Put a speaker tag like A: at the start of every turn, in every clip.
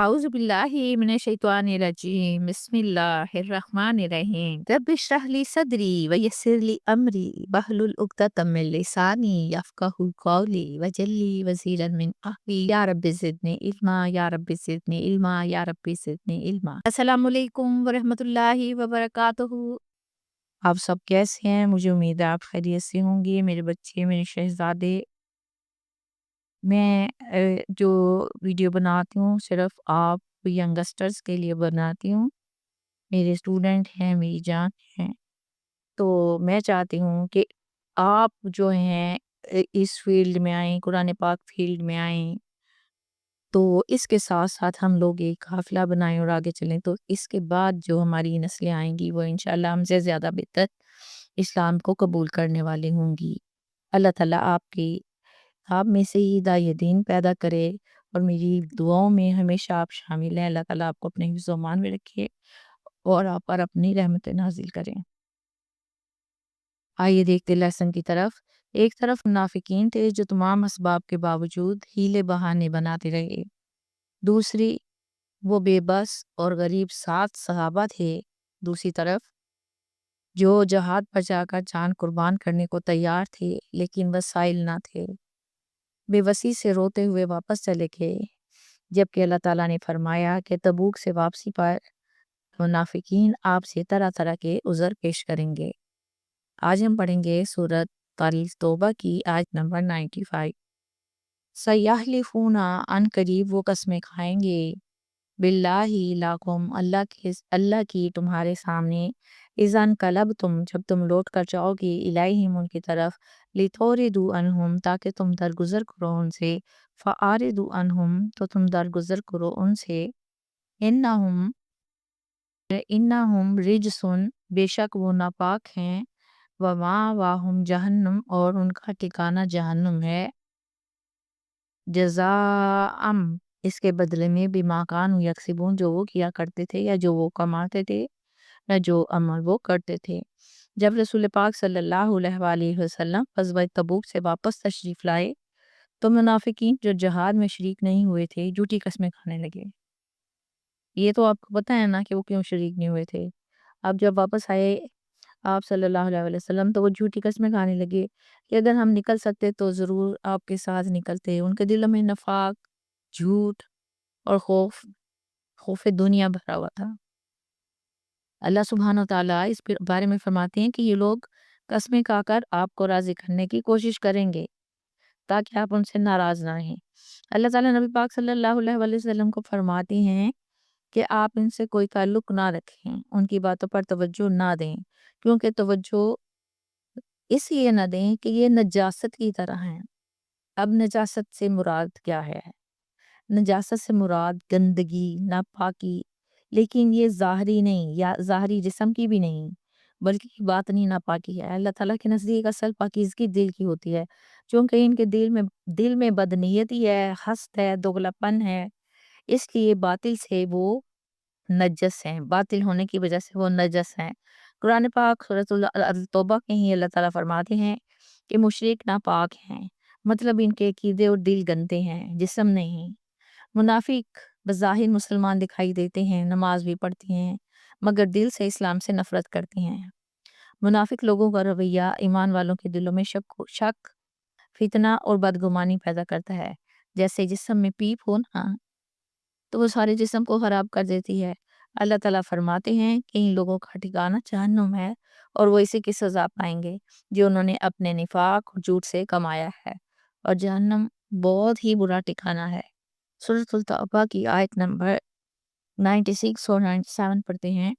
A: أعوذ بالله من الشيطان الرجيم بسم الله الرحمن الرحيم رب اشرح لي صدري ويسر لي أمري واحلل عقدة من لساني يفقهوا قولي واجعل لي وزيرا من أهلي يا رب زدني علما يا رب زدني علما يا رب زدني علما السلام علیکم ورحمۃ اللہ وبرکاتہ۔ آپ سب کیسے ہیں؟ مجھے امید ہے آپ خیریت سے ہوں گے، میرے بچے، میرے شہزادے۔ میں جو ویڈیو بناتی ہوں صرف آپ ینگسٹرز کے لیے بناتی ہوں، میرے اسٹوڈنٹ ہیں، میری جان ہیں۔ تو میں چاہتی ہوں کہ آپ جو ہیں اس فیلڈ میں آئیں، قرآن پاک فیلڈ میں آئیں، تو اس کے ساتھ ساتھ ہم لوگ ایک قافلہ بنائیں اور آگے چلیں، تو اس کے بعد جو ہماری نسلیں آئیں گی وہ انشاءاللہ ہم سے زیادہ بہتر اسلام کو قبول کرنے والے ہوں گی۔ اللہ تعالیٰ آپ میں سے ہی داعی دین پیدا کرے، اور میری دعاؤں میں ہمیشہ آپ شامل ہیں۔ اللہ تعالیٰ آپ کو اپنے حفظ و امان میں رکھے اور آپ پر اپنی رحمت نازل کریں۔ آئیے دیکھتے لیسن کی طرف۔ ایک طرف منافقین تھے جو تمام اسباب کے باوجود ہیلے بہانے بناتے رہے، دوسری وہ بے بس اور غریب 7 صحابہ تھے، دوسری طرف جو جہاد پر جا کر جان قربان کرنے کو تیار تھے لیکن وسائل نہ تھے، بے بسی سے روتے ہوئے واپس چلے گئے، جبکہ اللہ تعالیٰ نے فرمایا کہ تبوک سے واپسی پر منافقین آپ سے طرح طرح کے عذر پیش کریں گے۔ آج ہم پڑھیں گے سورۃ التوبہ کی آیت نمبر 95۔ سَیَحْلِفُونَ عن قریب وہ قسمیں کھائیں گے، باللہ لکم اللہ کی تمہارے سامنے، اذا انقلبتم جب تم لوٹ کر جاؤ گے، الیہم ان کی طرف، لتعرضوا عنہم تاکہ تم درگزر کرو ان سے، فاعرضوا عنہم تو تم درگزر کرو ان سے، انہم رجسن بے شک وہ ناپاک ہیں، ومأواہم جہنم اور ان کا ٹھکانہ جہنم ہے، جزاءم اس کے بدلے میں بما کانوا یکسبون جو وہ کیا کرتے تھے یا جو وہ کماتے تھے یا جو عمل وہ کرتے تھے۔ جب رسول پاک صلی اللہ علیہ وآلہ وسلم غزوہ تبوک سے واپس تشریف لائے تو منافقین جو جہاد میں شریک نہیں ہوئے تھے جھوٹی قسمیں کھانے لگے۔ یہ تو آپ کو پتہ ہے نا کہ وہ کیوں شریک نہیں ہوئے تھے۔ اب جب واپس آئے آپ صلی اللہ علیہ وسلم تو وہ جھوٹی قسمیں کھانے لگے کہ اگر ہم نکل سکتے تو ضرور آپ کے ساتھ نکلتے۔ ان کے دلوں میں نفاق، جھوٹ اور خوف دنیا بھرا ہوا تھا۔ اللہ سبحانہ وتعالیٰ اس بارے میں فرماتے ہیں کہ یہ لوگ قسمیں کھا کر آپ کو راضی کرنے کی کوشش کریں گے تاکہ آپ ان سے ناراض نہ رہیں۔ اللہ تعالیٰ نبی پاک صلی اللہ علیہ وسلم کو فرماتے ہیں کہ آپ ان سے کوئی تعلق نہ رکھیں، ان کی باتوں پر توجہ نہ دیں، کیونکہ توجہ اس لیے نہ دیں کہ یہ نجاست کی طرح ہیں۔ اب نجاست سے مراد کیا ہے؟ نجاست سے مراد گندگی، ناپاکی، لیکن یہ ظاہری نہیں یا ظاہری جسم کی بھی نہیں بلکہ باطنی ناپاکی ہے۔ اللہ تعالیٰ کے نزدیک اصل پاکیزگی دل کی ہوتی ہے، چونکہ ان کے دل میں بدنیتی ہے، حسد ہے، دوگلاپن ہے، اس لیے باطل سے وہ نجس ہیں، باطل ہونے کی وجہ سے وہ نجس ہیں۔ قرآن پاک سورۃ التوبہ میں ہی اللہ تعالیٰ فرماتے ہیں کہ مشرک ناپاک ہیں، مطلب ان کے عقیدے اور دل گندے ہیں، جسم نہیں۔ منافق بظاہر مسلمان دکھائی دیتے ہیں، نماز بھی پڑھتے ہیں، مگر دل سے اسلام سے نفرت کرتے ہیں۔ منافق لوگوں کا رویہ ایمان والوں کے دلوں میں شک، فتنہ اور بدگمانی پیدا کرتا ہے۔ جیسے جسم میں پیپ ہو نا تو وہ سارے جسم کو خراب کر دیتی ہے۔ اللہ تعالیٰ فرماتے ہیں کہ ان لوگوں کا ٹھکانہ جہنم ہے اور وہ اسی کی سزا پائیں گے جو انہوں نے اپنے نفاق اور جھوٹ سے کمایا ہے، اور جہنم بہت ہی برا ٹھکانہ ہے۔ سورۃ التوبہ کی آیت نمبر 96 اور 97 پڑھتے ہیں۔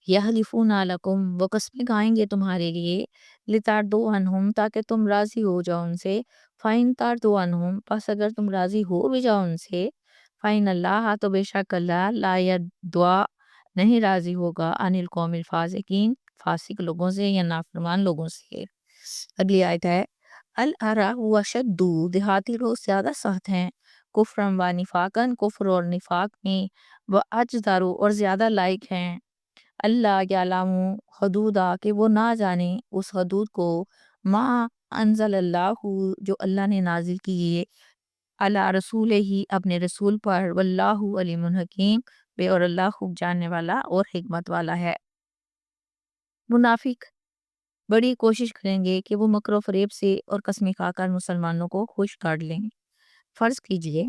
A: یحلفون لکم وہ قسمیں کھائیں گے تمہارے لیے، لترضوا عنہم تاکہ تم راضی ہو جاؤ ان سے، فَإِن ترضوا عنہم پس اگر تم راضی ہو بھی جاؤ ان سے، فَإِنَّ اللَّهَ تو بے شک اللہ لا يرضى نہیں راضی ہوگا عن القوم الفاسقین فاسق لوگوں سے یا نافرمان لوگوں سے۔ اگلی آیت ہے الْأَرَى وَشَدُّ دیہاتی لوگ زیادہ سخت ہیں، کفرًا و نفاقاً کفر اور نفاق میں، وَأَجْدَرُ اور زیادہ لائق ہیں، اللہ یعلموا حدودا کہ وہ نہ جانے اس حدود کو، ما انزل اللہ جو اللہ نے نازل کیے، علی رسول ہی اپنے رسول پر، واللہ علیم حکیم بے اور اللہ خوب جاننے والا اور حکمت والا ہے۔ منافق بڑی کوشش کریں گے کہ وہ مکر و فریب سے اور قسمیں کھا کر مسلمانوں کو خوش کر لیں۔ فرض کیجئے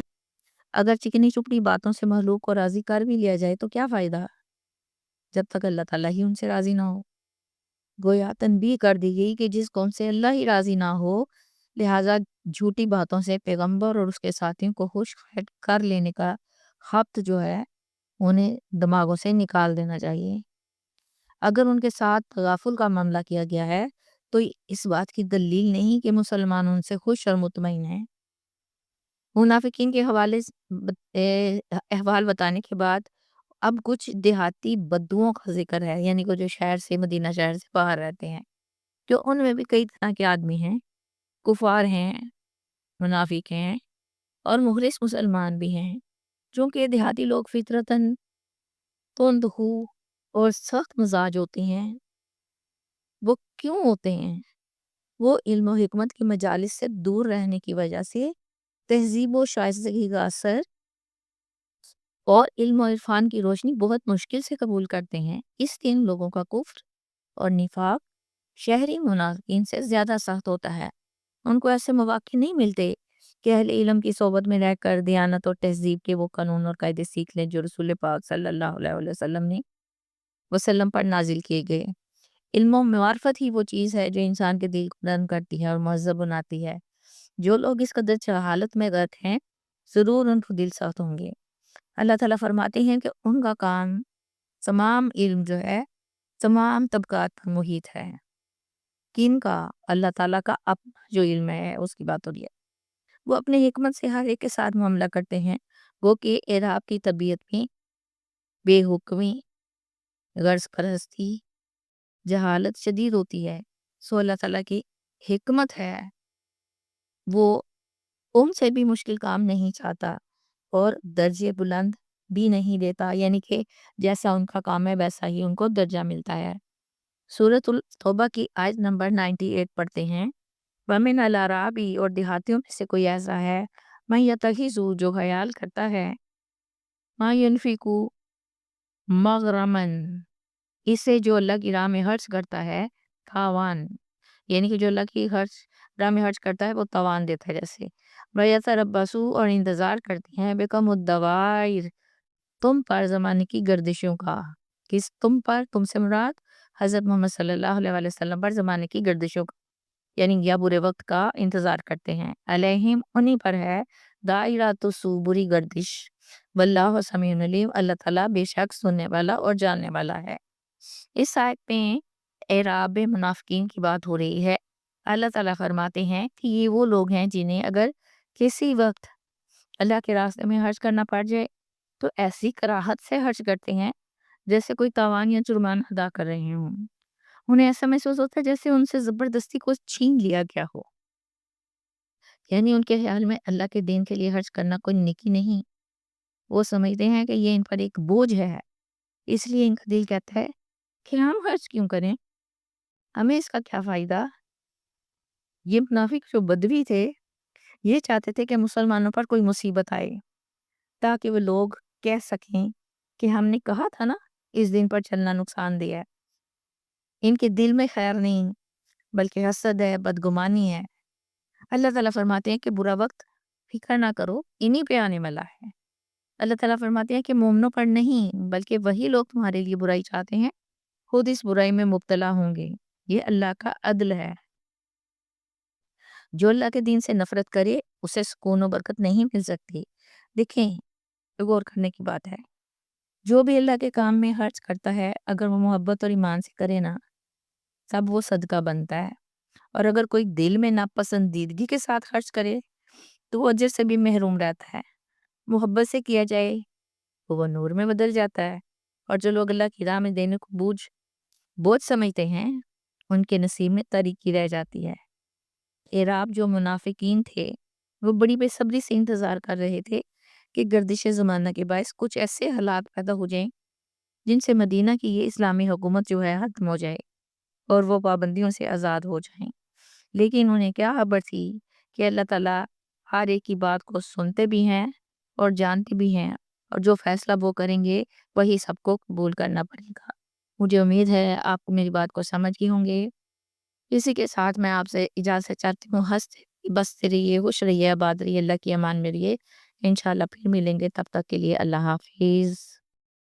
A: اگر چکنی چپڑی باتوں سے مخلوق کو راضی کر بھی لیا جائے تو کیا فائدہ جب تک اللہ تعالیٰ ہی ان سے راضی نہ ہو۔ گویا تنبیہ کر دی گئی کہ جس قوم سے اللہ ہی راضی نہ ہو، لہٰذا جھوٹی باتوں سے پیغمبر اور اس کے ساتھیوں کو خوش کر لینے کا خبط جو ہے انہیں دماغوں سے نکال دینا چاہیے۔ اگر ان کے ساتھ تغافل کا معاملہ کیا گیا ہے تو اس بات کی دلیل نہیں کہ مسلمان ان سے خوش اور مطمئن ہیں۔ منافقین کے حوالے احوال بتانے کے بعد اب کچھ دیہاتی بدوؤں کا ذکر ہے، یعنی کہ جو شہر سے مدینہ شہر سے باہر رہتے ہیں، جو ان میں بھی کئی طرح کے آدمی ہیں، کفار ہیں، منافق ہیں اور مخلص مسلمان بھی ہیں۔ چونکہ دیہاتی لوگ فطرتاً تند خو اور سخت مزاج ہوتے ہیں۔ وہ کیوں ہوتے ہیں؟ وہ علم و حکمت کی مجالس سے دور رہنے کی وجہ سے تہذیب و شائستگی کا اثر اور علم و عرفان کی روشنی بہت مشکل سے قبول کرتے ہیں۔ اس لیے ان لوگوں کا کفر اور نفاق شہری منافقین سے زیادہ سخت ہوتا ہے۔ ان کو ایسے مواقع نہیں ملتے کہ اہل علم کی صحبت میں رہ کر دیانت اور تہذیب کے وہ قانون اور قاعدے سیکھ لیں جو رسول پاک صلی اللہ علیہ وسلم پر نازل کیے گئے۔ علم و معرفت ہی وہ چیز ہے جو انسان کے دل کو نرم کرتی ہے اور مہذب بناتی ہے۔ جو لوگ اس قدر جہالت میں غرق ہیں ضرور ان کو دل سخت ہوں گے۔ اللہ تعالیٰ فرماتے ہیں کہ ان کا کام تمام علم جو ہے تمام طبقات پر محیط ہے۔ کن کا؟ اللہ تعالیٰ کا اپنا جو علم ہے اس کی بات ہو رہی ہے۔ وہ اپنے حکمت سے ہر ایک کے ساتھ معاملہ کرتے ہیں۔ وہ کہ اعراب کی طبیعت میں بے حکمی، غرض پرستی، جہالت شدید ہوتی ہے، سو اللہ تعالیٰ کی حکمت ہے، وہ ان سے بھی مشکل کام نہیں چاہتا اور درجے بلند بھی نہیں دیتا، یعنی کہ جیسا ان کا کام ہے ویسا ہی ان کو درجہ ملتا ہے۔ سورۃ التوبہ کی آیت نمبر 98 پڑھتے ہیں، وَمِنَ الْأَعْرَابِ اور دیہاتیوں میں سے کوئی ایسا ہے مَن يَتَّخِذُ جو خیال کرتا ہے مَا يُنْفِقُ مَغْرَمًا اسے جو اللہ کی راہ میں خرچ کرتا ہے تاوان، یعنی کہ جو اللہ کی راہ میں خرچ کرتا ہے وہ تاوان دیتا ہے جیسے وَيَتَرَبَّصُوا اور انتظار کرتے ہیں بِكُمُ الدَّوَائِرَ تم پر زمانے کی گردشوں کا۔ کس تم پر؟ تم سے مراد حضرت محمد صلی اللہ علیہ وسلم پر زمانے کی گردشوں کا، یعنی یا برے وقت کا انتظار کرتے ہیں۔ علیہم انہی پر ہے دائرۃ السوء بری گردش، واللہ سمیع علیم اللہ تعالیٰ بے شک سننے والا اور جاننے والا ہے۔ اس آیت میں اعراب منافقین کی بات ہو رہی ہے۔ اللہ تعالیٰ فرماتے ہیں کہ یہ وہ لوگ ہیں جنہیں اگر کسی وقت اللہ کے راستے میں خرچ کرنا پڑ جائے تو ایسی کراہت سے خرچ کرتے ہیں جیسے کوئی تاوان یا جرمانہ ادا کر رہے ہوں۔ انہیں ایسا محسوس ہوتا ہے جیسے ان سے زبردستی کو چھین لیا گیا ہو، یعنی ان کے خیال میں اللہ کے دین کے لیے خرچ کرنا کوئی نیکی نہیں، وہ سمجھتے ہیں کہ یہ ان پر ایک بوجھ ہے، اس لیے ان کا دل کہتا ہے کہ ہم خرچ کیوں کریں، ہمیں اس کا کیا فائدہ۔ یہ منافق جو بدوی تھے یہ چاہتے تھے کہ مسلمانوں پر کوئی مصیبت آئے تاکہ وہ لوگ کہہ سکیں کہ ہم نے کہا تھا نا اس دن پر چلنا نقصان دیا ہے۔ ان کے دل میں خیر نہیں بلکہ حسد ہے، بدگمانی ہے۔ اللہ تعالیٰ فرماتے ہیں کہ برا وقت فکر نہ کرو، انہی پہ آنے والا ہے۔ اللہ تعالیٰ فرماتے ہیں کہ مومنوں پر نہیں بلکہ وہی لوگ تمہارے لیے برائی چاہتے ہیں خود اس برائی میں مبتلا ہوں گے، یہ اللہ کا عدل ہے۔ جو اللہ کے دین سے نفرت کرے اسے سکون و برکت نہیں مل سکتی۔ دیکھیں غور کرنے کی بات ہے، جو بھی اللہ کے کام میں خرچ کرتا ہے اگر وہ محبت اور ایمان سے کرے نا تب وہ صدقہ بنتا ہے، اور اگر کوئی دل میں ناپسندیدگی کے ساتھ خرچ کرے تو وہ اجر سے بھی محروم رہتا ہے۔ محبت سے کیا جائے تو وہ نور میں بدل جاتا ہے، اور جو لوگ اللہ کی راہ میں دینے کو بوجھ سمجھتے ہیں ان کے نصیب میں تاریکی رہ جاتی ہے۔ اعراب جو منافقین تھے وہ بڑی بے صبری سے انتظار کر رہے تھے کہ گردش زمانہ کے باعث کچھ ایسے حالات پیدا ہو جائیں جن سے مدینہ کی یہ اسلامی حکومت جو ہے ختم ہو جائے اور وہ پابندیوں سے آزاد ہو جائیں، لیکن انہیں کیا خبر تھی کہ اللہ تعالیٰ ہر ایک کی بات کو سنتے بھی ہیں اور جانتے بھی ہیں، اور جو فیصلہ وہ کریں گے وہی سب کو قبول کرنا پڑے گا۔ مجھے امید ہے آپ کو میری بات کو سمجھ گئے ہوں گے۔ اسی کے ساتھ میں آپ سے اجازت چاہتی ہوں۔ ہنستے بستے رہیے، خوش رہیے، آباد رہیے، اللہ کی امان میں رہیے۔ انشاءاللہ پھر ملیں گے، تب تک کے لیے اللہ حافظ۔